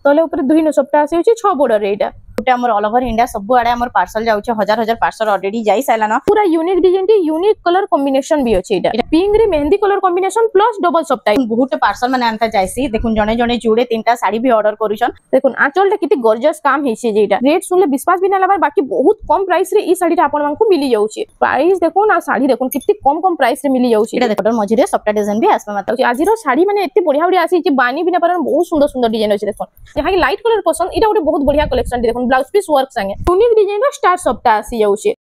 तले ऊपर दुई नसपटा आसी होची 6 बॉर्डर रे एटा गोटे हमर ऑल ओवर इंडिया सब आडे हमर पार्सल जाउचे हजार हजार पार्सल ऑलरेडी जाई साइलाना पूरा यूनिक डिजाइन टी यूनिक कलर कॉम्बिनेशन भी अछि एटा पिंक रे मेहंदी कलर कॉम्बिनेशन प्लस डबल सपटा बहुत पार्सल माने आनता जाईसी देखुन जणे जणे जुडे तीनटा साड़ी भी ऑर्डर करूछन देखुन आंचल टा किति गॉर्जियस काम हेछि जेटा रेट सुनले विश्वास भी ना लाबार बाकी बहुत कम प्राइस रे ई साड़ी टा आपन मानकु मिली जाउची प्राइस देखुन आ साड़ी देखुन किति कम प्राइस रे मिली जाउची एटा देखो मझिरे सपटा डिजाइन भी आसबा माता आजिरो साड़ी माने एते बढ़िया बढ़िया आसी जे बानी बिना पर बहुत सुंदर सुंदर डिजाइन अछि देखुन जहा कि लाइट कलर पसंद एटा गोटे बहुत बढ़िया कलेक्शन देखुन ब्लाउज पीस वर्क संगे यूनिक डिजाइन रो स्टार सपटा आसी जाउची।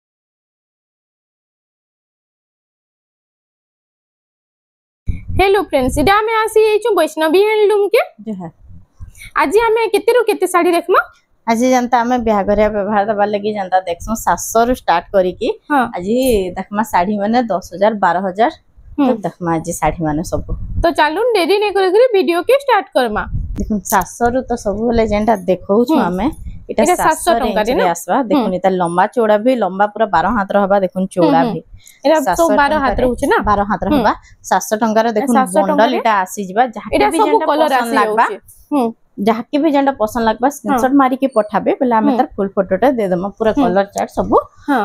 हेलो फ्रेंड्स इडा में आसी एचु वैष्णवी हैंडलूम के आज हमें केते रो केते साड़ी देखमा आज जनता हमें बिहागरिया व्यवहार दबा लगी जनता देखसो 700 रु स्टार्ट करी की आज देखमा साड़ी माने 10000 12000 तो देखमा आज साड़ी माने सब तो चालू देरी नै करी वीडियो के स्टार्ट करमा देखुन 700 रु तो सब ले जेंटा देखौ छु हमें इटा 700 टंका रे आसबा देखुन इता लंबा चौड़ा भी लंबा पूरा 12 हाथ रहबा देखुन चौड़ा भी एरा तो 12 हाथ रहउछ ना 12 हाथ रहबा 700 टंका रे देखुन बंडल इटा आसी जिबा जहाके भी जेंटा पसंद लागबा जहाके भी जेंटा पसंद लागबा स्क्रीनशॉट मारी के पठाबे पहले हमें तार फुल फोटोटा दे दमा पूरा कलर चार्ट सब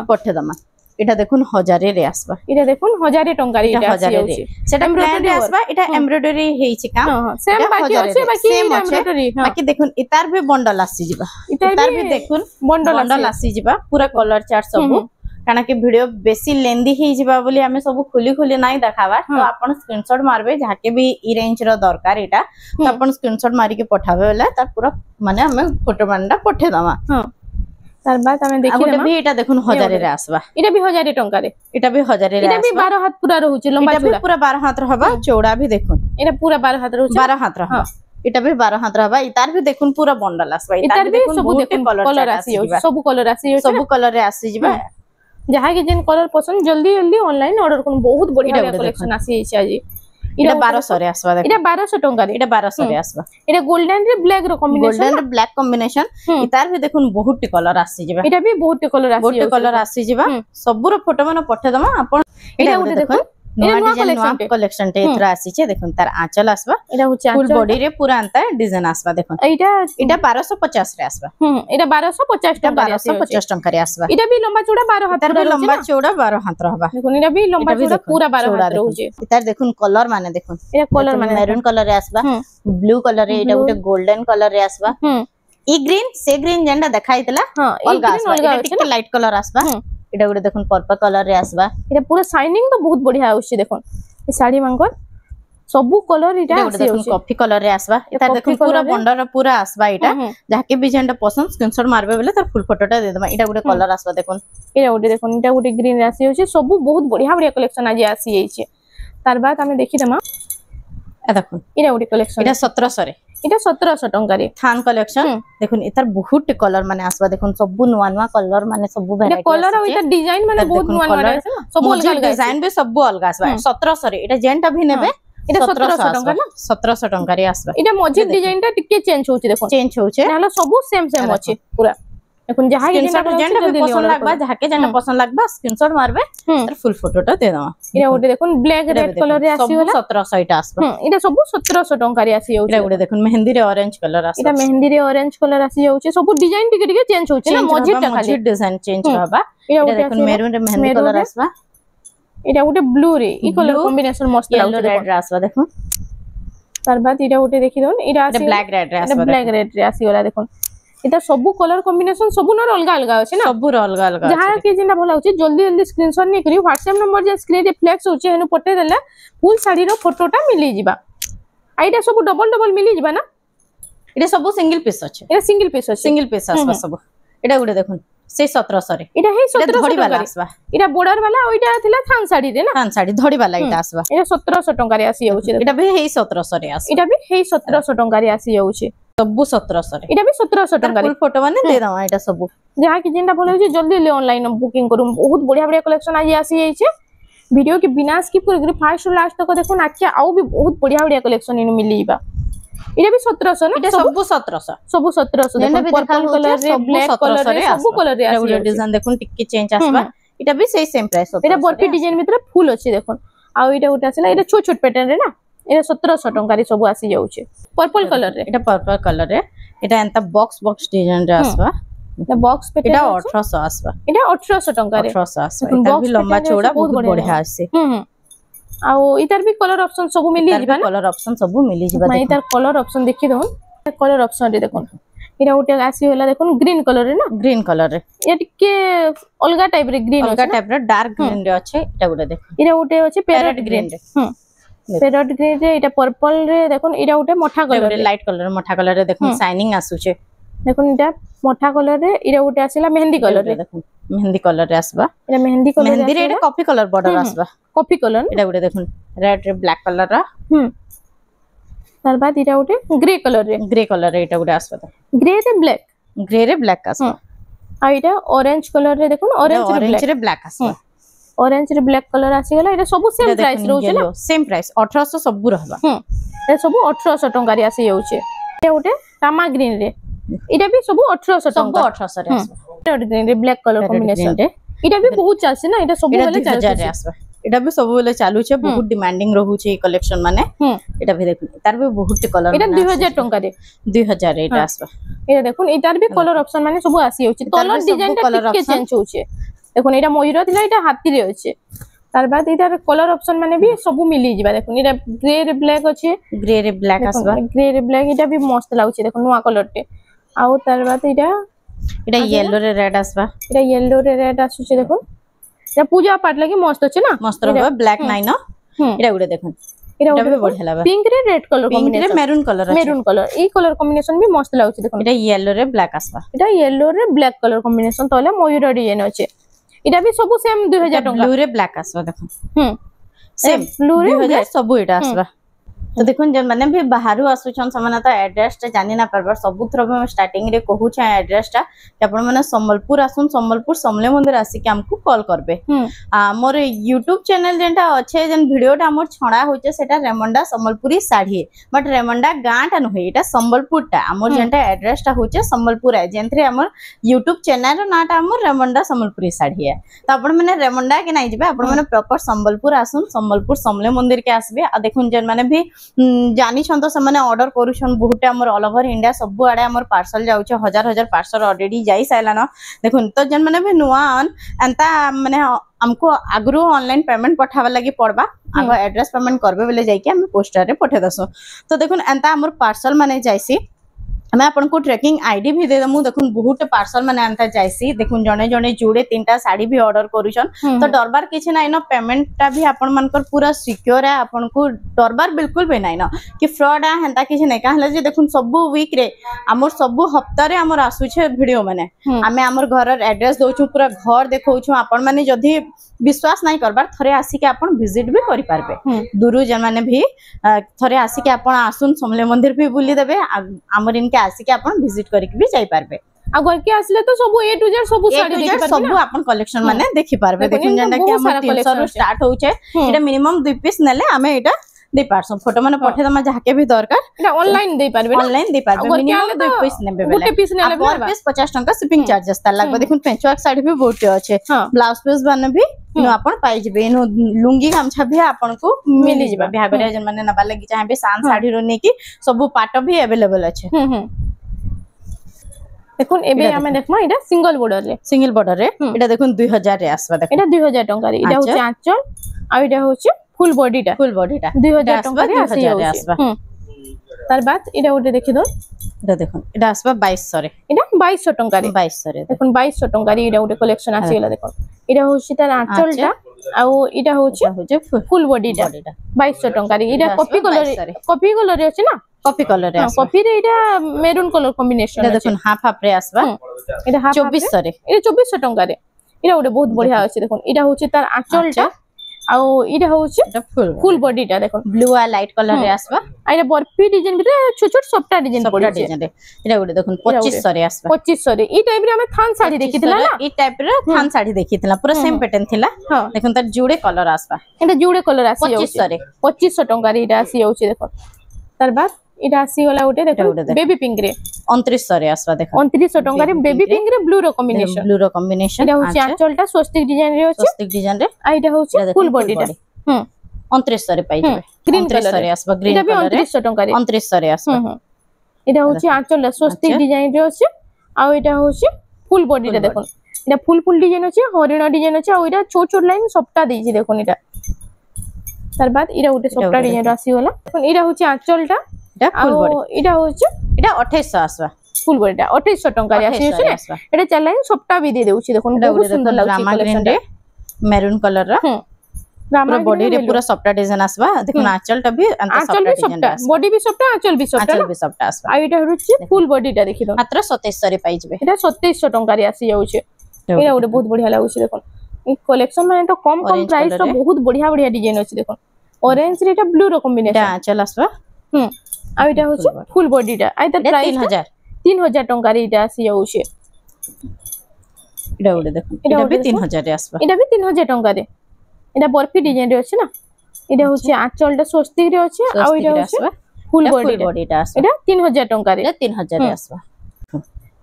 पठे दमा इटा देखुन 1000 रे आसबा इटा देखुन 1000 टंका रे इटा 1000 रे सेटा एम्ब्रॉयडरी आसबा इटा एम्ब्रॉयडरी हेछि काम सेम बाकी अछि बाकी एम्ब्रॉयडरी बाकी देखुन इतार भी बंडल आसी जिबा इतार भी देखुन बंडल आसी जिबा पूरा कलर चार्ट सब काना के वीडियो बेसी लेंदी हे जिबा बोली हमें सब खुली खुली नाही देखावा तो आपण स्क्रीनशॉट मारबे जाके भी ई रेंज रो दरकार एटा तो आपण स्क्रीनशॉट मारी के पठाबे वाला तार पूरा माने हमें फोटो मानडा पठे दमा तार बाद हमें देखि लेमा भी एटा देखुन 1000 रे आसबा एटा भी 1000 टंका रे एटा भी 1000 रे एटा भी 12 हाथ पूरा रहउची लंबा चौड़ा पूरा 12 हाथ रहबा चौड़ा भी देखुन एटा पूरा 12 हाथ रहउची 12 हाथ रहबा एटा भी 12 हाथ रहबा इतार भी देखुन पूरा बंडल आसबा इतार भी सब देखुन कलर आसी सब कलर आसी जिबा जहा के जेन कलर पसंद जल्दी जल्दी ऑनलाइन ऑर्डर कोन बहुत बढ़िया कलेक्शन आसी छै आज इटा 1200 रे आसबा इटा 1200 टंका रे इटा 1200 रे आसबा इटा गोल्डन रे ब्लैक रो कॉम्बिनेशन गोल्डन रे ब्लैक कॉम्बिनेशन इतार भी देखुन बहुत कलर आसी जिबा इटा भी बहुत कलर आसी जिबा सबरो फोटो माने पठे दमा आपण इटा देखुन नवा कलेक्शन टे इतरा आसी छे देखुन तार आंचल आसबा एटा होची फुल बॉडी रे पूरा अंता डिजाइन आसबा देखुन एटा 1250 रे आसबा एटा 1250 टंका 1250 टंका रे आसबा एटा भी लंबा चौड़ा 12 हाथ तार भी लंबा चौड़ा 12 हाथ रहबा देखुन एटा भी लंबा चौड़ा पूरा 12 हाथ रहउचे तार देखुन कलर माने देखुन एटा कलर माने मैरून कलर रे आसबा ब्लू कलर रे एटा गोटे गोल्डन कलर रे आसबा ई ग्रीन से ग्रीन जेंडा देखाइतला अलगा आसबा एटा लाइट कलर आसबा एटा गोटे देखुन पर्पल कलर रे आसबा एटा पूरा शाइनिंग तो बहुत बढ़िया आउछि देखुन ई साड़ी मांकर सबु कलर इटा देखुन कॉफी कलर रे आसबा एटा देखुन पूरा बंडर पूरा आसबा एटा जाके भी जेंडा पसंद स्क्रीनशॉट मारबे बेले तार फुल फोटोटा दे दमा एटा गोटे कलर आसबा देखुन एटा गोटे देखुन एटा गोटे ग्रीन रे आसी होछि सबु बहुत बढ़िया बढ़िया कलेक्शन आज आसी जाइछे तार बाद हमें देखि दमा ए देखुन एटा गोटे कलेक्शन एटा 1700 रे एटा 1700 टंका रे थान कलेक्शन देखुन इतार बहुत कलर माने आसबा देखुन सबु नुवा नुवा कलर माने सबु वैरायटी कलर और इता डिजाइन माने बहुत नुवा नुवा है सब अलग डिजाइन भी सबु अलग आसबा 1700 रे एटा जेंटा भी नेबे एटा 1700 टंका ना 1700 टंका रे आसबा एटा मझे डिजाइन टा टिके चेंज होची देखो चेंज होचे नाला सबु सेम सेम अछि पूरा देखुन जहा के जेंटा भी पसंद लागबा जहा के जेंटा पसंद लागबा स्क्रीनशॉट मारबे तार फुल फोटोटा दे दमा एटा गोटे देखुन ब्लैक रेड कलर रे आसी होला 1700 एटा आसबा एटा सबु 1700 टंका रे आसी होची एटा गोटे देखुन मेहंदी रे ऑरेंज कलर आसी एटा मेहंदी रे ऑरेंज कलर आसी होची सबु डिजाइन टिके टिके चेंज होची ना मझे टा खाली डिजाइन चेंज होबा एटा देखुन मेरून रे मेहंदी कलर आसबा एटा गोटे ब्लू रे ई कलर कॉम्बिनेशन मस्त लागो रेड रे आसबा देखुन तार बाद एटा गोटे देखि दोन एटा आसी ब्लैक रेड रे आसबा ब्लैक रेड रे आसी होला देखुन इता सबु कलर कॉम्बिनेशन सबु नर अलग अलग अछि ना सबु अलग अलग जहा के जिना भला होची जल्दी जल्दी स्क्रीनशॉट नै करी WhatsApp नंबर जे स्क्रीन रे फ्लैक्स होची हेनु पटे देला फुल साड़ी रो फोटोटा मिली जिबा आइडा सबु डबल डबल मिली जिबा ना एटा सबु सिंगल पीस अछि एटा सिंगल पीस आसबा सबु एटा गुडे देखुन से 1700 रे एटा हे 1700 धड़ी वाला आसबा एटा बॉर्डर वाला ओइटा थिला थान साड़ी रे ना थान साड़ी धड़ी वाला एटा आसबा एटा 1700 टंका रे आसी होची एटा भी हे 1700 रे आसी एटा भी हे 1700 टंका रे आसी होची सबु 1700 रे एटा भी 1700 टंका रे फुल फोटो माने दे दमा एटा सबु जहा कि जेंटा भलो होची जल्दी ले ऑनलाइन बुकिंग करूम बहुत बढ़िया बढ़िया कलेक्शन आज आसी जाइछे वीडियो के बिना स्किप करके फास्ट लास्ट तक देखो नाचे आउ भी बहुत बढ़िया बढ़िया कलेक्शन इनु मिलीबा एटा भी 1700 ना एटा सबु 1700 सबु 1700 देखो पर्पल कलर रे ब्लैक कलर रे सबु कलर रे आसी डिजाइन देखुन टिक्की चेंज आसबा एटा भी सही सेम प्राइस एटा बर्फी डिजाइन मित्र फुल अछि देखुन आ एटा उटा आसीला एटा छोट छोट पैटर्न रे ना एटा 1700 टंका रे सब आसी जाउछे पर्पल कलर रे एटा पर्पल कलर रे এটা এন্তা বক্স বক্স ডিজাইন রে আসবা এটা বক্স পেটে এটা 1800 আসবা এটা 1800 টଙ୍କା রে 1800 আসবা এটা भी লম্বা চৌড়া বহুত বঢ়িয়া আছে ଆଉ इतार भी कलर ऑप्शन सब मिली जिबा ना कलर ऑप्शन सब मिली जिबा मैं इतार कलर ऑप्शन देखि दउन कलर ऑप्शन रे देखो इरा उटे आसी होला देखो ग्रीन कलर रे ना ग्रीन कलर रे ये टिके अलगा टाइप रे ग्रीन अलगा टाइप रे डार्क ग्रीन रे अच्छे एटा गुडे देख इरा उटे अछि पैरेट ग्रीन रे पैरेट ग्रीन रे इटा पर्पल रे देखो इरा उटे मठा कलर रे लाइट कलर मठा कलर रे देखो शाइनिंग आसुचे देखो इटा मठा कलर रे इरा उटे आसीला मेहंदी कलर रे देखो मेहंदी कलर रे आसबा इरा मेहंदी कलर मेहंदी रे कॉफी कलर बॉर्डर आसबा कॉफी कलर इटा गुडे देखो रेड रे ब्लैक कलर रा तार बाद इटा उटे ग्रे कलर रे इटा गुडे आसबा ग्रे रे ब्लैक आसबा आ इटा ऑरेंज कलर रे देखो ऑरेंज रे ब्लैक आसबा ऑरेंज रे ब्लैक कलर आसी गला इटा सब सेम प्राइस रहउचे ना सेम प्राइस 1800 सब रहबा ए सब 1800 टंका रे आसी जाउचे ए उटे रामा ग्रीन रे इटा भी सब 1800 टंका 1800 रे आसबा ग्रीन रे ब्लैक कलर कॉम्बिनेशन रे इटा भी बहुत चालसी ना इटा सब बेले चालसी आसबा एटा भी सब बेले चालू छे बहुत डिमांडिंग रहउचे ई कलेक्शन माने एटा भी देखु तार भी बहुत कलर एटा 2000 टंका रे 2000 रे एटा आसबा एटा देखुन इतार भी कलर ऑप्शन माने सब आसी जाउचे कलर डिजाइन टा टिके चेंज होउचे देखुन एटा मयूर थिला एटा हाथी रे होचे तार बाद इतार कलर ऑप्शन माने भी सब मिली जिबा देखुन एटा ग्रे रे ब्लैक अछि ग्रे रे ब्लैक आसबा ग्रे रे ब्लैक एटा भी मस्त लागुचे देखुन नुवा कलर टे आउ तार बाद एटा येलो रे रेड आसबा एटा येलो रे रेड आसुचे देखुन एटा पूजा पाठ लागि मस्त अछि ना मस्त रहबा ब्लैक नाइ ना एटा गुडे देखुन एटा भी बढ़िया लागबा पिंक रे red colour combination maroon colour ई कलर कॉम्बिनेशन भी मस्त लागुचे देखुन एटा येलो रे ब्लैक आसबा एटा येलो रे ब्लैक कलर कॉम्बिनेशन तले मयूर डिजाइन अछि इटा भी सब सेम 2000 टंका ब्लू रे ब्लैक आसबा देखो सेम ब्लू रे 2000 सब एटा आसबा तो देखुन जन माने भी बाहरु आसुछन समाना तो एड्रेस टा जानि ना परबर सबुथर हम स्टार्टिंग रे कहू छ एड्रेस टा आपण माने संबलपुर आसुन संबलपुर समले मंदिर आसी के हमको कॉल करबे मोर YouTube चैनल जेंटा अच्छे जन वीडियो टा हमर छणा होचे सेटा रेमंडा संबलपुरी साड़ी बट रेमंडा गां टा नहे एटा संबलपुर टा हमर जेंटा एड्रेस टा होचे संबलपुर है जेंथरे हमर YouTube चैनल रो नाटा हमर रेमंडा संबलपुरी साड़ी है तो आपण माने रेमंडा के नाही जिबे आपण माने प्रॉपर संबलपुर आसुन संबलपुर समले मंदिर के आसबे आ देखुन जन माने भी जानी छन तो से ऑर्डर करूछन बहुत हमर ऑल ओवर इंडिया सब आड़े हमर पार्सल जाउछ हजार हजार पार्सल ऑलरेडी जाई साइलान देखुन तो जन माने भी नुआन एंता माने हमको आगरो ऑनलाइन पेमेंट पठावा लगी पड़बा आगो एड्रेस पेमेंट करबे बेले जाई के हम पोस्टर रे पठे दसो तो देखुन एंता हमर पार्सल माने जाईसी मैं आपन को ट्रैकिंग आईडी भी दे दमु देखुन बहुत पार्सल माने आनता जाईसी देखुन जणे जणे जुड़े तीनटा साड़ी भी ऑर्डर करूछन तो डरबार किछ नाइ न पेमेंट टा भी आपन मानकर पूरा सिक्योर है आपन को डरबार बिल्कुल भी नाइ न कि फ्रॉड है हंता किछ नै कहले जे देखुन सब वीक रे हमर सब हफ्ता रे हमर आसुछे वीडियो माने हमें हमर घर एड्रेस दोछु पूरा घर देखौछु आपन माने जदी विश्वास नहीं करबार थरे आसी के अपन विजिट भी करि पारबे दूरु जन माने भी थरे आसी के अपन आसुन समले मंदिर भी बुली देबे हमर इनके आसी के अपन विजिट करके भी जाई पारबे आ घर के आसले तो सब ए टू जेड सब साड़ी देखि पारबे सब अपन कलेक्शन माने देखि पारबे देखिन जंडा के हमर 300 रो स्टार्ट होउछे एटा मिनिमम 2 पीस नेले हमें एटा दे पारसो फोटो माने पठे दमा जाके भी दरकार एटा ऑनलाइन दे पारबे मिनिमम 2 पीस नेबे बेले गोटे पीस नेले पर पीस 50 टंका शिपिंग चार्जेस ता लागबे देखुन पेंचवर्क साड़ी भी बहुत अच्छे ब्लाउज पीस बने भी नो अपन पाई जेबे नो लुंगी गामछा भी आपन को मिली जेबे बिहागरिया जन माने नबा लगी चाहे शान साड़ी रो ने की सब पाट भी अवेलेबल अच्छे देखुन एबे हमें देखमा एटा सिंगल बॉर्डर रे एटा देखुन 2000 रे आसबा देख एटा 2000 टंका रे एटा होचे आंचल आ एटा होचे फुल बॉडी टा 2000 टंका रे आसबा तार बाद एटा ओटे देखि दो एटा देखुन एटा आसबा 2200 रे एटा 2200 टंका रे 2200 रे देखुन 2200 टंका रे एटा ओटे कलेक्शन आसी गेला देखो एटा होची तार आंचल टा आ एटा होचे फुल बॉडी टा 2200 टंका रे एटा कॉफी कलर रे अछि ना कॉफी कलर रे कॉफी रे एटा मेरून कलर कॉम्बिनेशन एटा देखुन हाफ हाफ रे आसबा एटा हाफ 2400 रे एटा 2400 टंका रे एटा ओटे बहुत बढ़िया अछि देखुन एटा होची तार आंचल टा आ एटा होची फुल बॉडी टा देखो ब्लू आ लाइट कलर रे आसबा आ एटा बर्फी डिजाइन बिरे छोट छोट सफ्टा डिजाइन पड़े डिजाइन रे एटा ओटे देखुन 2500 रे आसबा 2500 रे ई टाइप रे हमें थान साड़ी देखितला ना ई टाइप रे थान साड़ी देखितला पूरा सेम पैटर्न थिला देखुन तार जुड़े कलर आसबा एटा जुड़े कलर आसी 2500 रे 2500 टंका रे एटा आसी जाउची देखो तार बाद एटा आसी गला ओटे देखो बेबी पिंक रे 2900 रे आसबा देखो 2900 टंका रे बेबी पिंक रे ब्लू रो कॉम्बिनेशन एटा होची आंचल टा स्वस्तिक डिजाइन रे होची स्वस्तिक डिजाइन रे आ एटा होची फुल बॉडी टा 2900 रे पाई जेबे ग्रीन कलर रे आसबा ग्रीन कलर रे 2900 टंका रे 2900 रे आसबा এটা হচ্ছে আঁচলটা স্বস্তিক ডিজাইন রে আছে আর এটা হচ্ছে ফুল বডিটা দেখুন এটা ফুল ডিজাইন আছে হরিণ ডিজাইন আছে আর এটা ছোট ছোট লাইন সবটা দিয়েছি দেখুন এটা তার বাদ এটা উঠে সবটা ডিজাইন আসি গলা এখন এটা হচ্ছে আঁচলটা এটা ফুল বডি এটা হচ্ছে এটা 2800 আসবা ফুল বডিটা 2800 টাকা আসি আছে এটা চার লাইন সবটা বি দিয়ে দেউছি দেখুন বহুত সুন্দর লাগুছে রামা গ্রিন রে মেরুন কলর রা पूरा बॉडी रे पूरा सॉफ्ट डिजाइन आसबा देखो आंचल टा भी अंत सॉफ्ट डिजाइन आसबा बॉडी भी सॉफ्ट आंचल भी सॉफ्ट आसबा आ एटा होछि फुल बॉडीटा देखि दो मात्र 2700 रे पाइ जबे एटा 2700 टंका रे आसी जाउछे एटा ओटे बहुत बढ़िया लागुछि देखो ई कलेक्शन माने तो कम प्राइस रो बहुत बढ़िया डिजाइन अछि देखो ऑरेंज रे एटा ब्लू रो कॉम्बिनेशन एटा आंचल आसबा आ एटा होछि फुल बॉडीटा आ एटा प्राइस 3000 टंका रे एटा आसी जाउछे एटा ओटे देखो एटा भी 3000 रे आसबा एटा भी 3000 टंका रे এটা বরফি ডিজাইন রে আছে না এটা হচ্ছে আঁচলটা স্বস্তিক রে আছে আর এটা হচ্ছে ফুল বডিটা আছে এটা 3000 টাকা রে 3000 রে আসবা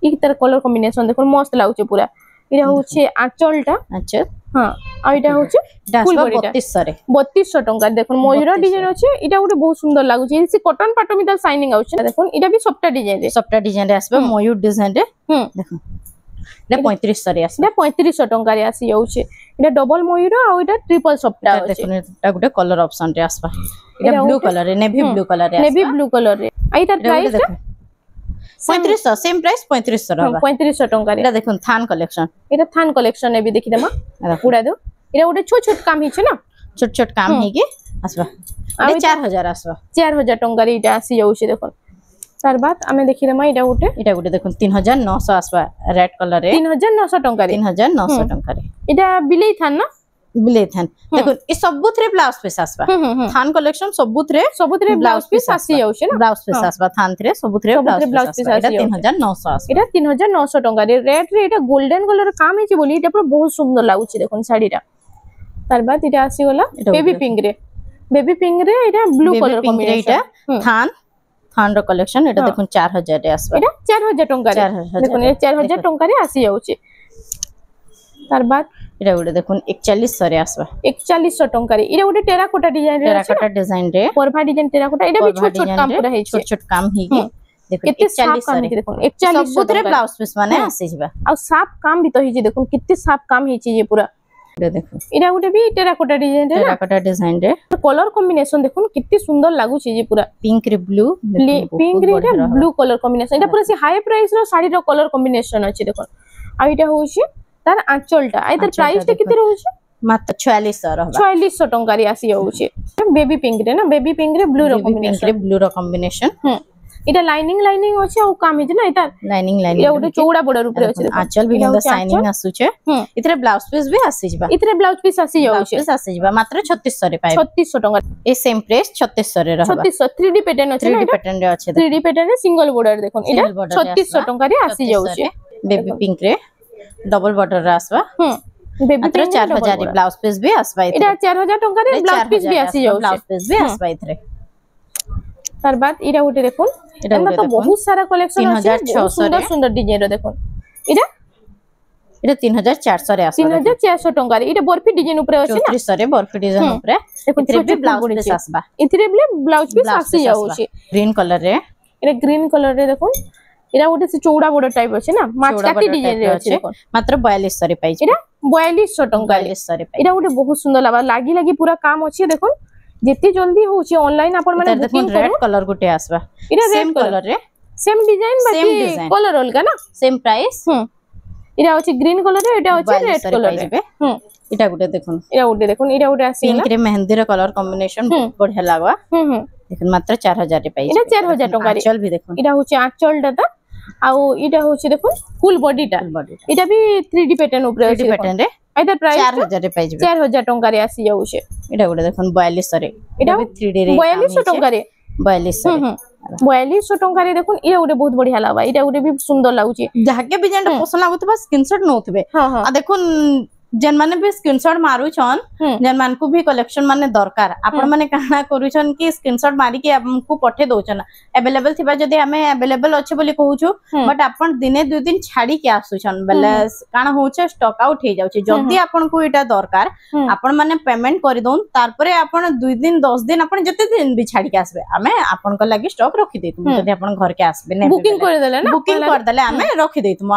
এই তার কালার কম্বিনেশন দেখুন মস্ত লাগুছে পুরা এটা হচ্ছে আঁচলটা আচ্ছা হ্যাঁ আর এটা হচ্ছে ফুল বডিটা 3200 রে 3200 টাকা দেখুন ময়ূর ডিজাইন আছে এটা ওটা বহুত সুন্দর লাগুছে এই কটন পাটমি মিতাল শাইনিং আছে দেখুন এটা भी সবটা ডিজাইন রে আসবে ময়ূর ডিজাইন রে দেখুন এটা 3500 রে আসবে এটা 3500 টাকা রে আসি যাচ্ছে এটা ডবল ময়ূর আর এটা ট্রিপল সবটা আছে দেখুন এটা গুটে কালার অপশন রে আসবা এটা ব্লু কালার রে নেভি ব্লু কালার রে নেভি ব্লু কালার রে আই তার প্রাইস 3500 সেম প্রাইস 3500 रहबा 3500 টাকা রে এটা দেখুন থান কালেকশন এটা থান কালেকশন এ भी দেখি দেমা পুরা দো এটা ওটা ছোট ছোট কাম হিছে না ছোট ছোট কাম হেকি আসবা এটা 4000 আসবা 4000 টাকা রে এটা আসি যাচ্ছে দেখুন তার বাদ আমি দেখি দেমা এটা গুটে দেখুন 3900 আসবা রেড কালার রে 3900 টাকা রে 3900 টাকা রে এটা বিলেই থান না বিলেই থান দেখুন এই সবুথরে ব্লাউজ পিস আসবা থান কালেকশন সবুথরে ব্লাউজ পিস আসি যাচ্ছে না ব্লাউজ পিস আসবা থান থরে সবুথরে ব্লাউজ পিস আসবা এটা 3900 আসবা এটা 3900 টাকা রে রেড রে এটা গোল্ডেন কালার কাম হইছে বলি এটা পুরো বহুত সুন্দর লাগুছে দেখুন শাড়িটা তার বাদ এটা আসি গলা বেবি পিঙ্ক রে এটা ব্লু কালার কম্বিনেশন এটা থান থানর কালেকশন এটা দেখুন 4000 রে আসবা এটা 4000 টাকা রে দেখুন এটা 4000 টাকা রে আসি যাচ্ছে তার বাদ এটা ওটা দেখুন 4100 রে আসবা 4100 টাকা রে এটা ওটা টেরাকোটা ডিজাইন রে পরভা ডিজাইন টেরাকোটা এটা भी ছোট ছোট কাম পুরা হেছে ছোট ছোট কাম হিকি দেখুন 4100 রে দেখুন 4100 রে ব্লাউজ পিস মানে আসি যাবা আর সাপ কাম भी তো হিছে দেখুন কিত্তে সাপ কাম হিছে ये पूरा এটা দেখুন এটা ওটা भी টেরাকোটা ডিজাইন রে কলর কম্বিনেশন দেখুন কিত্তে সুন্দর লাগুছে ये पूरा পিঙ্ক রে ব্লু পিঙ্ক রে এটা ব্লু কলর কম্বিনেশন এটা পুরা সে হাই প্রাইস র শাড়ি র কলর কম্বিনেশন আছে দেখুন আর এটা হচ্ছে তার আঁচলটা আই তার প্রাইসটা কেতে রହୁছে মাত্র 4600 रहबा 4600 টাকা রে আসি যাচ্ছে বেবি পিঙ্ক রে না বেবি পিঙ্ক রে ব্লু র কম্বিনেশন এটা লাইনিং আছে ও কাম হিছে না এটা লাইনিং এটা ওটা চৌড়া বড় রূপে আছে আঁচল भी इंदा শাইনিং আসুছে ইতরে ব্লাউজ পিস भी আসি যাবা ইতরে ব্লাউজ পিস আসি যাচ্ছে মাত্র 3600 রে পাই 3600 টাকা এই সেম প্রাইস 3600 রে रहबा 3600 3D প্যাটার্ন আছে না 3D প্যাটার্ন রে আছে 3D প্যাটার্নে সিঙ্গেল বর্ডার দেখুন এটা 3600 টাকা রে আসি যাচ্ছে বেবি পিঙ্ক রে ডবল বর্ডার রে আসবা বেবি মাত্র 4000 রে ব্লাউজ পিস भी আসবা এটা 4000 টাকা রে ব্লাউজ পিস भी আসি যাচ্ছে ব্লাউজ পিস भी আসবা ইতরে তার বাদ এটা উঠে দেখুন এটা তো বহুত সারা কালেকশন আছে সুন্দর সুন্দর ডিজাইন দেখুন এটা 3400 রে আসবে 3400 টাকা এটা বরফি ডিজাইন উপরে আছে না 3400 রে বরফি ডিজাইন উপরে দেখুন এতে ব্লাউজ পিস আসবা এতে ব্লাউজ পিস আসি যাচ্ছে গ্রিন কালার রে এটা গ্রিন কালার রে দেখুন এটা ওটা সে চৌড়া বড় টাইপ আছে না মাছকাটি ডিজাইন রে আছে মাত্র 4200 রে পাইছে এটা 4200 টাকা 4200 রে পাইছে এটা ওটা বহুত সুন্দর লাগি পুরা কাম আছে দেখুন যেতে জলদি হচ্ছে অনলাইন আপন মানে বুকিং করুন রেড কালার গুটে আসবা এটা সেম কালার রে সেম ডিজাইন বাকি কালার অলগা না সেম প্রাইস এটা হচ্ছে গ্রিন কালার রে এটা হচ্ছে রেড কালার রে এটা গুটে দেখুন এটা ওটা আছে পিঙ্ক রে মেহেন্দি র কালার কম্বিনেশন বড়িয়া লাগবা দেখুন মাত্র 4000 রে পাইছে এটা 4000 টাকা রে চল भी দেখুন এটা হচ্ছে আঁচলটা তা আর এটা হচ্ছে দেখুন ফুল বডিটা এটা भी 3D প্যাটার্ন উপরে আছে 3D প্যাটার্ন রে এটা প্রাইস 4000 রে পাইছে 4000 টাকা রে আসি যাচ্ছে এটা গুটে দেখুন 4200 রে এটা 3D রে 4200 টাকা রে 4200 4200 টাকা রে দেখুন এটা ওটা বহুত বঢ়িয়া লাগবা এটা ওটা भी সুন্দর লাগুছে যাকে ডিজাইনটা পছন্দ লাগুতবা স্ক্রিনশট নউতবে আর দেখুন जन माने भी स्क्रीनशॉट मारुछन जन मान को भी कलेक्शन माने दरकार आपण माने काना करूछन कि स्क्रीनशॉट मारी के हमको पठे दोछन अवेलेबल थिबा जदी हमें अवेलेबल अछि बोली कहूछु बट आपण दिने 2 दिन छाडी के आसुछन बेले काना होछ स्टॉक आउट हे जाउछि जदी आपण को एटा दरकार आपण माने पेमेंट करि दोन तार परे आपण 2 दिन 10 दिन आपण जते दिन भी छाडी के आसबे हमें आपण को लागि स्टॉक रखि देतु जदी आपण घर के आसबे ने बुकिंग कर देले ना बुकिंग कर देले हमें रखि देतु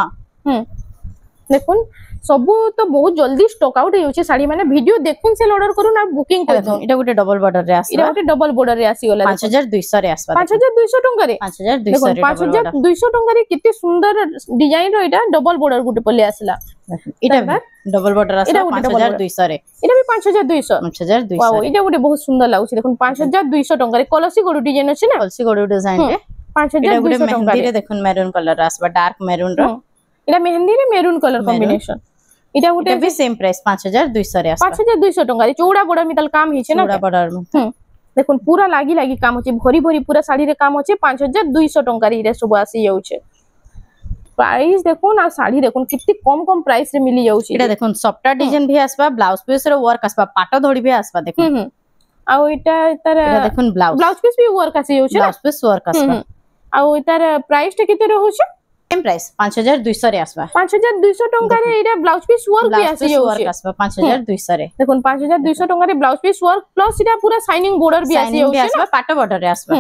देखुन सबु तो बहुत जल्दी स्टॉक आउट होउची साड़ी माने वीडियो देखुन से ऑर्डर करू ना बुकिंग कर दो एटा गुटे डबल बॉर्डर रे आसी एटा गुटे डबल बॉर्डर रे आसी गला 5200 रे आसबा 5200 टंका रे 5200 रे 5200 टंका रे कितने सुंदर डिजाइन रो एटा डबल बॉर्डर गुटे पले आसला एटा डबल बॉर्डर आसला 5200 रे एटा भी 5200 वाओ एटा गुटे बहुत सुंदर लागुची देखुन 5200 टंका रे कलसी गोडू डिजाइन अछि ना कलसी गोडू डिजाइन रे 5200 टंका रे देखुन मैरून कलर आसबा डार्क मैरून रो एटा मेहंदी रे मैरून कलर कॉम्बिनेशन इटा गुटे भी सेम प्राइस 5200 रे आसबा 5200 टंका रे चौड़ा बड़ा मितल काम हिचे ना चौड़ा बड़ा में देखुन पूरा लागी लागी काम होचे भरी भरी पूरा साड़ी रे काम होचे 5200 टंका रे सब आसी जाउचे प्राइस देखुन आ साड़ी देखुन कितनी कम कम प्राइस रे मिली जाउची एटा देखुन सॉफ्ट डिजाइन भी आसबा ब्लाउज पीस रे वर्क आसबा पाटो धोड़ी भी आसबा देखुन आ इटा तार देखुन ब्लाउज पीस भी वर्क आसी जाउचे ब्लाउज पीस वर्क आसबा आ तार प्राइस टे केते रहउचे सेम प्राइस 5200 रे आसबा 5200 टंका रे एटा ब्लाउज पीस वर्क भी आसी वर्क आसबा 5200 रे देखुन 5200 टंका रे blouse piece work plus iota पूरा शाइनिंग बॉर्डर भी आसी जाउचे पाटो बॉर्डर रे आसबा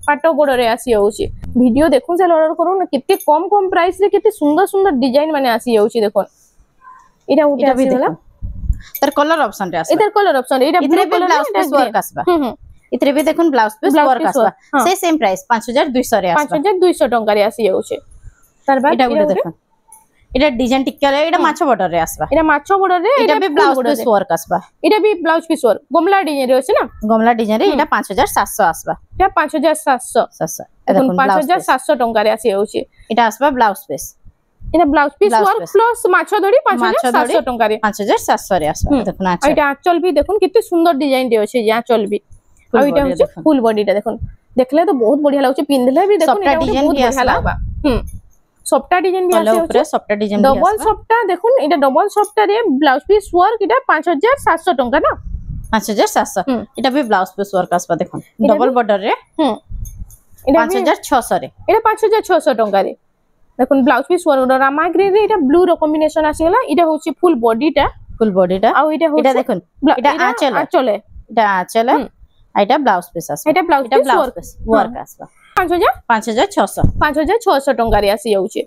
पाटो बॉर्डर रे आसी जाउचे वीडियो देखुन से ऑर्डर करू ना कितने कम कम प्राइस रे कितने सुंदर सुंदर डिजाइन माने आसी जाउचे देखुन एटा उठे आसी गला तर कलर ऑप्शन रे आसबा इधर कलर ऑप्शन एटा blue colour blouse piece work आसबा इतरे भी देखुन ब्लाउज पीस वर्क आसबा से सेम प्राइस 5200 रे आसबा 5200 टंका रे आसी जाउचे तार बाद एटा गुटे देखुन एटा डिजाइन टिक्का रे एटा माछो बॉर्डर रे आसबा एटा माछो बॉर्डर रे एटा भी ब्लाउज पीस वर्क आसबा एटा भी ब्लाउज पीस वर्क गमला डिजाइन रे अछि ना गमला डिजाइन रे एटा 5700 आसबा एटा 5700 देखुन 5700 टंका रे आसी जाउचे एटा आसबा ब्लाउज पीस एटा ब्लाउज पीस वर्क प्लस माछो दड़ी 5700 टंका रे 5700 रे आसबा देखुन आचा एटा आंचल भी देखुन कितने सुंदर डिजाइन रे अछि आंचल भी आ एटा होचे फुल बॉडीटा देखुन देखले तो बहुत बढ़िया लागुचे पिंधले भी देखुन एटा बहुत बढ़िया लागबा सॉफ्टा डिजाइन भी आसे ऊपर सॉफ्टा डिजाइन डबल सॉफ्टा देखुन एटा डबल सॉफ्टा रे ब्लाउज पीस वर्क एटा 5700 टंका ना 5700 एटा भी ब्लाउज पीस वर्क आसबा देखुन डबल बॉर्डर रे एटा 5600 रे एटा 5600 टंका रे देखुन ब्लाउज पीस वर्क रामा ग्रीन रे एटा ब्लू रो कॉम्बिनेशन आसी गला एटा होची फुल बॉडीटा आ एटा होची एटा देखुन एटा आंचल है एटा आंचल है एटा ब्लाउज पीस आसबा एटा ब्लाउज पीस वर्क आसबा 5600 टंका रे आसी जाउचे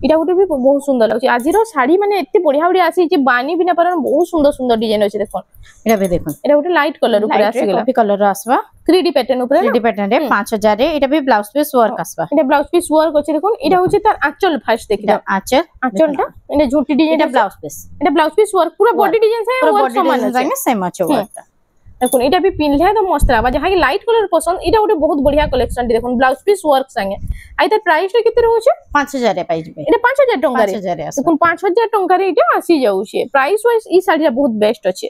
इटा गुटे भी बहुत सुंदर लागुचे आज रो साड़ी माने एत्ते बढ़िया बढ़िया आसी जे बानी बिना परन बहुत सुंदर सुंदर डिजाइन अछि देखन एटा भी देखन एटा गुटे लाइट कलर ऊपर आसी गेला कॉफी कलर आसबा 3D पैटर्न ऊपर 3D पैटर्न रे 5000 रे एटा भी ब्लाउज पीस वर्क आसबा एटा ब्लाउज पीस वर्क अछि देखन एटा होचे तार आंचल फास्ट देखिदा आंचलटा एटा झूठी डिजाइन एटा ब्लाउज पीस वर्क पूरा बॉडी डिजाइन से वर्क समान डिजाइन सेम अछि वर्क देखुन एटा भी पिनले तो मस्त लागबा जहा कि लाइट कलर पसंद एटा गोटे बहुत बढ़िया कलेक्शन देखुन ब्लाउज पीस वर्क संगे आइ त प्राइस रे केते रहउछे 5000 रे पाइ जबे एटा 5000 टंका रे देखुन 5000 टंका रे एटा आसी जाउछे प्राइस वाइज ई साड़ी बहुत बेस्ट अछि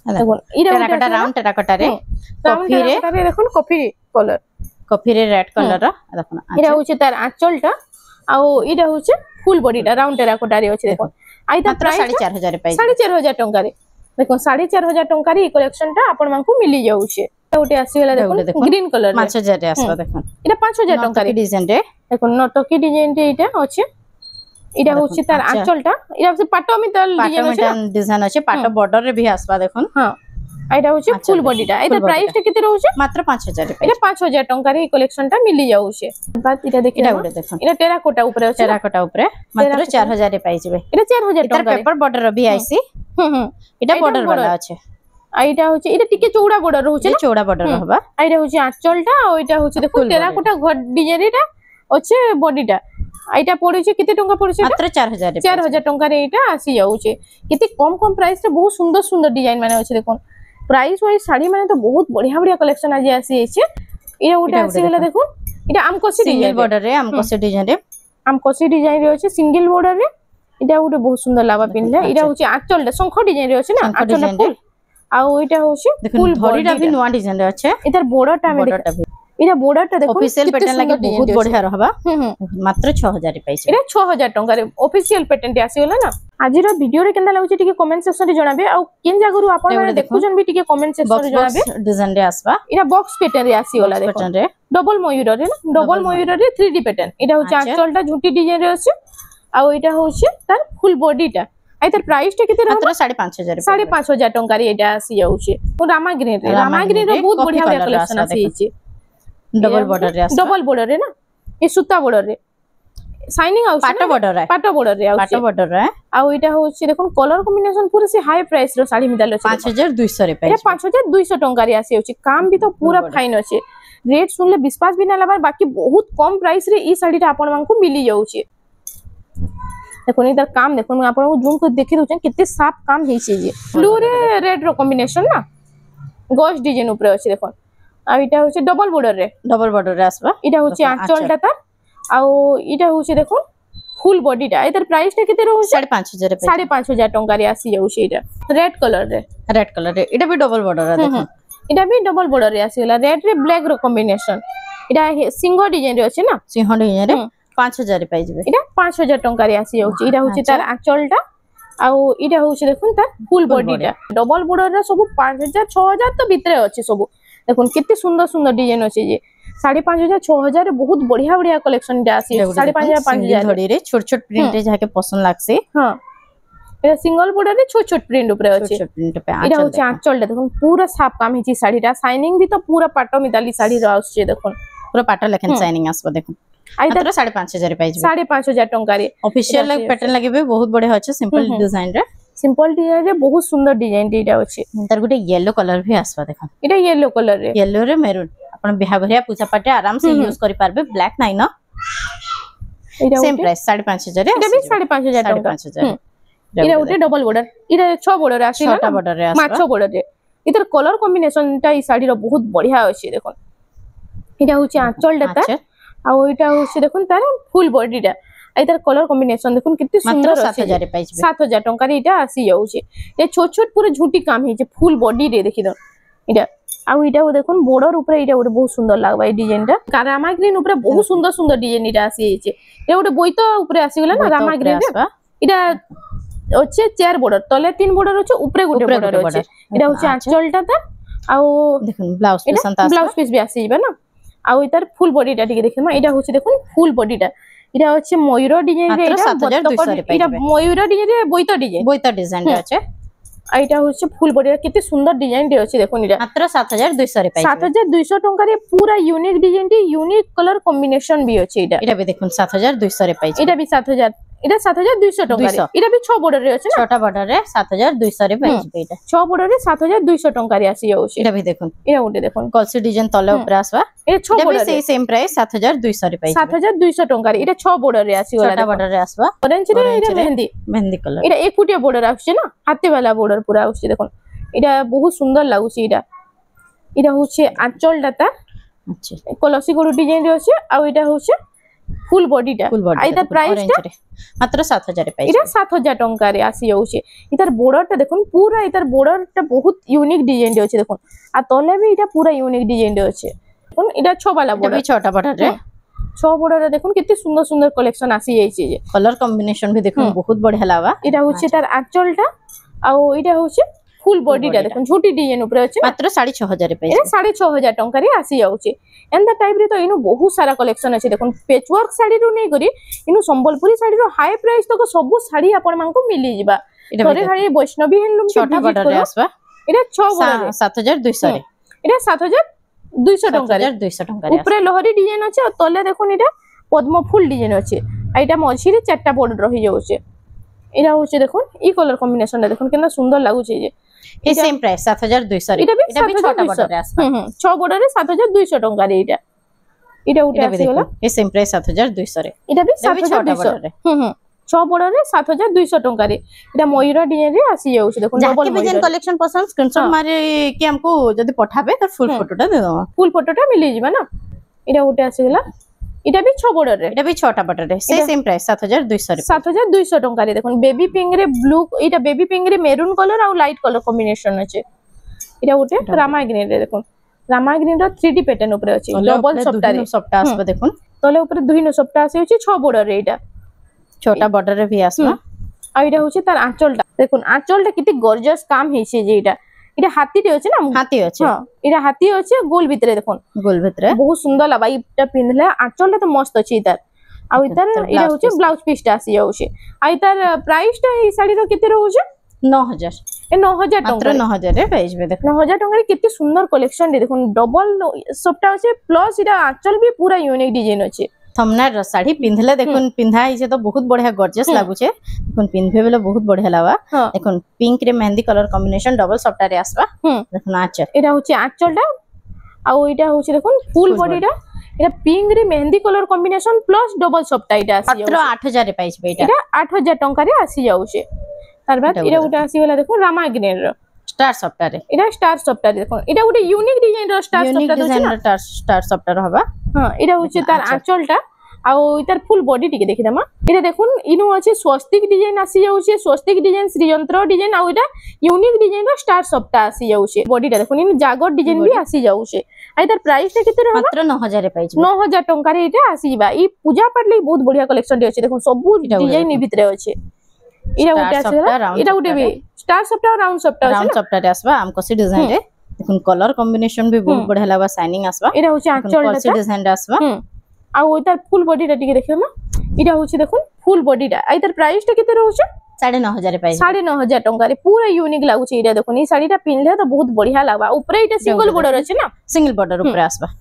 देखुन एटा टेराकोटा राउंड टेराकोटा रे कॉफी रे देखुन कॉफी रे रेड कलर देखुन एटा होछे तार आंचलटा आ एटा होछे फुल बॉडीटा राउंड टेराकोटा रे अछि देखुन आइ त प्राइस 4500 रे पाइ 4500 टंका रे देखो 4500 टंका रे कलेक्शन टा आपण मानकू मिली जाउछे गोटे आसी गेला देखो ग्रीन कलर 5000 रे आसबा देखो एटा 5000 टंका रे डिजाइन रे देखो नटकी डिजाइन रे एटा अछि एटा होछि तार आंचलटा एटा से पाटो मितल डिजाइन अछि पाटो बॉर्डर रे भी आसबा देखो हां एटा होछि फुल बॉडीटा एटा प्राइस टा केते रहउछे मात्र 5000 रे एटा 5000 टंका रे कलेक्शन टा मिली जाउछे बात एटा देखिना गोटे देखो एटा टेराकोटा ऊपर अछि टेराकोटा ऊपर मात्र 4000 रे पाइ जबे एटा 4000 टंका पेपर बॉर्डर भी आइसी एटा बॉर्डर वाला अछि आइटा होछि एटा टिके चौड़ा बॉर्डर रहउछे ना चौड़ा बॉर्डर रहबा आइटा होछि आंचलटा आ एटा होछि देखो टेराकोटा घर डिजाइन एटा अछि बॉडीटा आइटा पड़ुछे केते टंका पड़ुछे मात्र 4000 टंका रे एटा आसी जाउछे केते कम कम प्राइस रे बहुत सुंदर सुंदर डिजाइन माने अछि देखो प्राइस वाइज साड़ी माने तो बहुत बढ़िया बढ़िया कलेक्शन आज आसी छै एटा उटा आसी गेला देखो एटा आमकोसी सिंगल बॉर्डर रे आमकोसी डिजाइन रे आमकोसी डिजाइन रे अछि सिंगल बॉर्डर रे एटा उटे बहुत सुंदर लाबा पिनले एटा होछि आंचल शंख डिजाइन रे अछि ना आंचल फुल आ एटा होछि फुल बॉडीटा भी नवा डिजाइन रे अछि एतर बॉर्डरटा में এটা বর্ডারটা দেখুন অফিশিয়াল প্যাটার্ন লাগে বহুত বঢ়িয়া रहबा মাত্র 6000 পাইছে এটা 6000 টঙ্কারে অফিশিয়াল প্যাটার্ন আসি গলা না আজির ভিডিও রে কেনতা লাগুছে টিকে কমেন্ট সেকশন রে জଣାবে আর কেন জাগরু আপন মানে দেখুছন বি টিকে কমেন্ট সেকশন রে জଣାবে ডিজাইন রে আসবা এটা বক্স প্যাটার্ন রে আসি গলা দেখুন প্যাটার্ন রে ডবল ময়ূর রে না ডবল ময়ূর রে 3D প্যাটার্ন এটা হচ্ছে আঁচলটা ঝুটি ডিজাইন রে আছে আর এটা হচ্ছে তার ফুল বডিটা আই তার প্রাইসটা কেতে মাত্র 5500 5500 টঙ্কারে এটা আসি যাଉଛି রামাগ্রিন রে বহুত বঢ়িয়া বঢ়িয়া কালেকশন আসিছে ডবল বর্ডার রে আসবা ডবল বর্ডর রে না এ সুতা বর্ডর রে শাইনিং আউছে পাটো বর্ডর রে আউছে পাটো বর্ডর রে আর এটা হচ্ছে দেখুন কলর কম্বিনেশন পুরো সে হাই প্রাইস র শাড়ি মিদাল আছে 5200 রে এটা পাইছে 5200 টঙ্কারে আসি যাଉଛି কাম भी तो पूरा फाइन আছে রেট শুনলে বিশ্বাস भी ना लाबार बाकी बहुत कम प्राइस रे ई শাড়িটা আপন মানকু মিলি যাଉଛି দেখুন এটার কাম দেখুন মই আপনাকে জুম করে দেখি দউছেন কেতে সাফ কাম হেইছে যে ব্লু রে রেড র কম্বিনেশন না গস ডিজাইন উপরে আছে দেখুন আর এটা হচ্ছে ডবল বর্ডর রে আসবা এটা হচ্ছে আঁচলটা তার আর এটা হচ্ছে দেখুন ফুল বডিটা এটার প্রাইসটা কেতে রহুছে 5500 রে 5500 টঙ্কারে আসি যাଉଛି এটা রেড কালার রে এটা भी ডবল বর্ডর রে দেখুন এটা भी ডবল বর্ডর রে আসিলা রেড রে ব্ল্যাক র কম্বিনেশন এটা সিংহ ডিজাইন রে আছে না সিংহ ডিজাইন রে 5000 রে পাই যাবে এটা 5000 টঙ্কারে আসি যাଉଛି এটা হচ্ছে তার আঁচলটা আর এটা হচ্ছে দেখুন তার ফুল বডিটা ডবল বর্ডর রে সব 5000 6000 তো ভিতরে আছে সব দেখুন কেতে সুন্দর সুন্দর ডিজাইন আছে যে 5500 6000 রে বহুত বঢ়িয়া বঢ়িয়া কালেকশন এটা আসি 5500 5000 ধরি রে ছোট ছোট প্রিন্টে যাকে পছন্দ লাগছে হ্যাঁ এটা সিঙ্গল বর্ডর রে ছোট ছোট প্রিন্ট উপরে আছে ছোট প্রিন্ট पे এটা হচ্ছে আঁচলটা দেখুন পুরো সাফ কাম হিচি শাড়িটা শাইনিং भी তো পুরো পাটো মিতালি শাড়ি র আসছে দেখুন পুরো পাটা লেখেন শাইনিং আসবা দেখুন মাত্র 5500 রে পাই যাবে 5500 টঙ্কারে অফিশিয়াল প্যাটার্ন লাগিবে বহুত বঢ়িয়া আছে সিম্পল ডিজাইন রে সিম্পল ডিজাইন রে বহুত সুন্দর ডিজাইন এটা আছে তার গুটে ইয়েলো কালার ভি আসবা দেখুন এটা ইয়েলো কালার রে ইয়েলো রে মেরুন আপন বিহা ভরিয়া পূজা পাটে আরাম সে ইউজ করি পারবে ব্ল্যাক নাই না এটা সেম প্রাইস 5500 রে এটা भी 5500 টাকা 5500 এটা ওটা ডবল বর্ডার এটা 6 বর্ডার আছে ছোট বর্ডার রে আসবা 6 বর্ডার রে এটার কালার কম্বিনেশনটা এই শাড়ির বহুত বঢ়িয়া আছে দেখুন এটা হচ্ছে আঁচলটা তার আর ওইটা হচ্ছে দেখুন তার ফুল বডিটা এটার কালার কম্বিনেশন দেখুন কেতে সুন্দর আছে 7000 রে পাই যাবে 7000 টঙ্কার এটা আসি যাଉଛି এ ছোট ছোট পুরো ঝুটি কাম হইছে ফুল বডি রে দেখি দাও এটা আর এটাও দেখুন বর্ডার উপরে এটা ওটা বহুত সুন্দর লাগবে এই ডিজাইনটা রামাগ্রিন উপরে বহুত সুন্দর সুন্দর ডিজাইন এটা আসি যাচ্ছে এটা ওটা বইতো উপরে আসি গলা না রামাগ্রিন এটা হচ্ছে 4 বর্ডার তলে 3 বর্ডার আছে উপরে গোটে বর্ডার আছে এটা হচ্ছে আঁচলটা তার আর দেখুন ব্লাউজ পিস আনতা ব্লাউজ পিস भी আসি যাবে না আর এটার ফুল বডিটা ঠিক দেখেন না এটা হচ্ছে দেখুন ফুল বডিটা এটা হচ্ছে ময়ূর ডিজাইন রে এটা ময়ূর ডিজাইন রে বইতো ডিজাইন আছে আর এটা হচ্ছে ফুল বডিটা কেতে সুন্দর ডিজাইন রে আছে দেখুন এটা মাত্র 7200 রে পাই 7200 টঙ্কারে পুরা ইউনিক ডিজাইনটি ইউনিক কালার কম্বিনেশন भी আছে এটা भी দেখুন 7200 রে পাই এটা भी 7000 এটা 7200 টাকা এটা भी 6 বর্ডার রে আছে না ছোট বর্ডার রে 7200 রে পাই যাবে এটা 6 বর্ডার রে 7200 টাকা রে আসি যাଉଛି এটা भी দেখুন এটা ওটে দেখুন কলসি ডিজাইন তলে উপরে আসবা এটা 6 বর্ডার সেই সেম প্রাইস 7200 রে পাই যাবে 7200 টাকা রে এটা 6 বর্ডার রে আসি ছোট বর্ডার রে আসবা অরেঞ্জ রে এটা মেহেন্দি কালার এটা 1 ফুটিয়া বর্ডার আসছে না হাতে वाला বর্ডার পুরো আসছে দেখুন এটা বহুত সুন্দর লাগুছে এটা হচ্ছে আঁচলটা তার আচ্ছা কলসি গরু ডিজাইন রে আছে আর এটা হচ্ছে ফুল বডিটা এটা প্রাইসটা মাত্র 7000 এ পাই এটা 7000 টাকা রে আসি যাଉଛି এটার বর্ডারটা দেখুন পুরো এটার বর্ডারটা বহুত ইউনিক ডিজাইন রে আছে দেখুন আর তলে भी এটা পুরো ইউনিক ডিজাইন রে আছে দেখুন এটা 6 वाला বর্ডার ছোট বর্ডার রে 6 বর্ডারে দেখুন কেতে সুন্দর সুন্দর কালেকশন আসি যাইছে যে কালার কম্বিনেশন भी দেখুন বহুত বঢ়িয়া লাগবা এটা হচ্ছে তার আঁচলটা আর এটা হচ্ছে ফুল বডিটা দেখুন ঝুটি ডিজাইন উপরে আছে মাত্র 6500 এ পাই এটা 6500 টাকা রে আসি যাଉଛି এন্ডা টাইপ রে তো ইনো বহুত সারা কালেকশন আছে দেখুন পেচওয়ার্ক শাড়ি রু নেই করি ইনো সম্বলপুরি শাড়ি র হাই প্রাইস তক সবু শাড়ি আপন মানকু মিলি যিবা থরে হাড়ি বৈষ্ণবী হ্যান্ডলুম ছোট বর্ডার রে আসবা এটা 6 বর্ডার 7200 রে এটা 7200 টাকা রে 7200 টাকা রে উপরে লহরি ডিজাইন আছে আর তলে দেখুন এটা পদ্ম ফুল ডিজাইন আছে আর এটা মঝিরে চারটা বর্ডার রহি যাচ্ছে এটা হচ্ছে দেখুন এই কালার কম্বিনেশনটা দেখুন কেন সুন্দর লাগুছে যে এই সেম প্রাইস 7200 রে এটা भी ছোট বর্ডার রে আসবে 6 বর্ডারে 7200 টাকা রে এটা উঠে আসি গলা এই সেম প্রাইস 7200 রে এটা भी 7200 রে 6 বর্ডারে 7200 টাকা রে এটা ময়ূর ডিজাইন রে আসি যাଉଛି দেখুন ডবল ডিজাইন কালেকশন পছন্দ স্ক্রিনশট মারি কি हमको যদি পঠাবে তার ফুল ফটোটা দে দাও ফুল ফটোটা মিলি যাবে না এটা উঠে আসি গলা এটা भी 6 বর্ডার রে এটা भी ছোট বর্ডার রে সেম প্রাইস 7200 রে 7200 টাকা রে দেখুন বেবি পিঙ্ক রে ব্লু এটা বেবি পিঙ্ক রে মেরুন কালার আর লাইট কালার কম্বিনেশন আছে এটা উঠে রামাগ্রিন রে দেখুন रामा ग्रीन रो 3D पैटर्न ऊपर अछि डबल सप्टा रे सप्टा आसबा देखुन तले ऊपर दुई नो सप्टा आसी होची 6 बॉर्डर रे एटा छोटा बॉर्डर रे भी आसबा आ एटा होची तार आंचलटा देखुन आंचलटा किते गॉर्जियस काम हेछि जे एटा इटा हाथी टे अछि ना हाथी अछि हां इटा हाथी अछि गोल भितरे देखुन गोल भितरे बहुत सुंदर लाबा इटा पिनले आंचलटा तो मस्त अछि इतार आ इतार इटा होची ब्लाउज पीस टा आसी जाउछे आ इतार प्राइस टा ई साड़ी रो केते रहउछे 9000 ए 9000 मात्र 9000 रे पाइबे देख 9000 टंका रे केते सुंदर कलेक्शन दे देखुन डबल सबटा अछि प्लस इटा आंचल भी पूरा यूनिक डिजाइन अछि थमनार साड़ी पिंधले देखुन पिंधा हिजे तो बहुत बढ़िया गॉर्जियस लागुछे देखुन पिंधबे बेले बहुत बढ़िया लावा देखुन पिंक रे मेहंदी कलर कॉम्बिनेशन डबल सप्टा रे आसबा देखुन आंचल एटा होची आंचलटा आ एटा होची देखुन फुल बॉडीटा एटा पिंक रे मेहंदी कलर कॉम्बिनेशन प्लस डबल सप्टा एटा आसी मात्र 8000 रे पाइबे एटा 8000 टंका रे आसी जाउछे तार बाद एटा उटा आसी गेला देखुन रामा ग्रीन रो स्टार सप्टा रे एटा स्टार सप्टा देखुन एटा उटे यूनिक डिजाइन रो स्टार सप्टा दोछ ना स्टार सप्टा रहबा हां एटा होची तार आंचलटा आ इतार फुल बॉडी टिके देखि दमा एटा देखुन इनु अछि स्वस्तिक डिजाइन आसी जाउछे स्वस्तिक डिजाइन श्रीयंत्र डिजाइन आ एटा यूनिक डिजाइन रो स्टार सप्टा आसी जाउछे बॉडीटा देखुन इनु जागर डिजाइन भी आसी जाउछे आ इतार प्राइस ता केते रहबा मात्र 9000 रे पाइबे 9000 टंका रे एटा आसी जिबा ई पूजा पाठ ले बहुत बढ़िया कलेक्शन रे अछि देखुन सब डिजाइन इ भितरे अछि इरा उटे आसी इरा उटे भी स्टार सप्टा राउंड सप्टा रे आसबा हम कोसी डिजाइन रे देखुन कलर कॉम्बिनेशन भी बहुत बढ़िया लागबा शाइनिंग आसबा इरा होची आंचल कोसी डिजाइन रे आसबा आ ओइतार फुल बॉडीटा टिके देखियो ना इरा होची देखुन फुल बॉडीटा आ इतार प्राइस टा केते रहउछ 9500 रे पाइबे 9500 टंका रे पूरा यूनिक लागुछ इरा देखुन ई साड़ीटा पिनले तो बहुत बढ़िया लागबा ऊपर इटा सिंगल बॉर्डर अछि ना सिंगल बॉर्डर ऊपर आसबा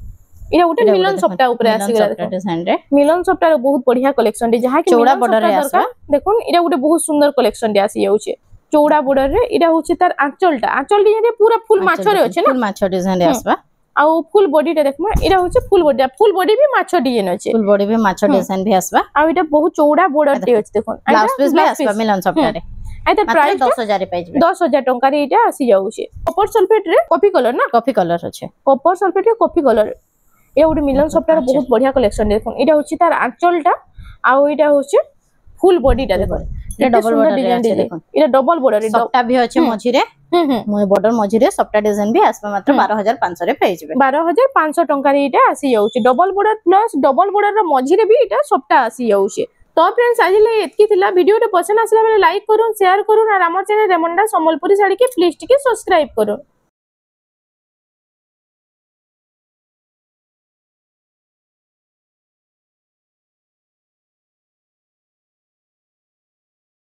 इरा उटे मिलन सप्टा ऊपर आसी गेला देखुन डिजाइन रे मिलन सप्टा रे बहुत बढ़िया कलेक्शन रे जहा कि चौड़ा बॉर्डर रे आसबा देखुन इरा उटे बहुत सुंदर कलेक्शन रे आसी जाउछे चौड़ा बॉर्डर रे इरा होची तार आंचलटा आंचल डिजाइन रे पूरा फुल माछो रे अछि ना फुल माछो डिजाइन रे आसबा आ फुल बॉडी टा देखमा इरा होची फुल बॉडी भी माछो डिजाइन अछि फुल बॉडी भी माछो डिजाइन भी आसबा आ इटा बहुत चौड़ा बॉर्डर टे अछि देखुन ब्लाउज पीस भी आसबा मिलन सप्टा रे आइता प्राइस 10000 रे पाइबे 10000 टंका रे इटा आसी जाउछे कॉपर सल्फेट रे कॉफी कलर ना कॉफी कलर अछि कॉपर सल्फेट रे कॉफी कलर ए उडी मिलन सप्टा रे बहुत बढ़िया कलेक्शन देखुन इटा होची तार आंचलटा आ इटा होची फुल बॉडीटा देखुन ये डबल बॉर्डर रे अछि देखुन इटा डबल बॉर्डर सप्टा भी अछि मझी रे बॉर्डर मझी रे सप्टा डिजाइन भी आसबा मात्र 12500 रे पाइबे 12500 टंका रे इटा आसी जाउछे double border plus double border रो मझी रे भी इटा सप्टा आसी जाउछे तो फ्रेंड्स आज ले एतकी थिला वीडियो रे पसंद आसला बेले लाइक करूं शेयर करूं और हमर चैनल रेमंडा संबलपुरी साड़ी के प्लीज टिके सब्सक्राइब करूं।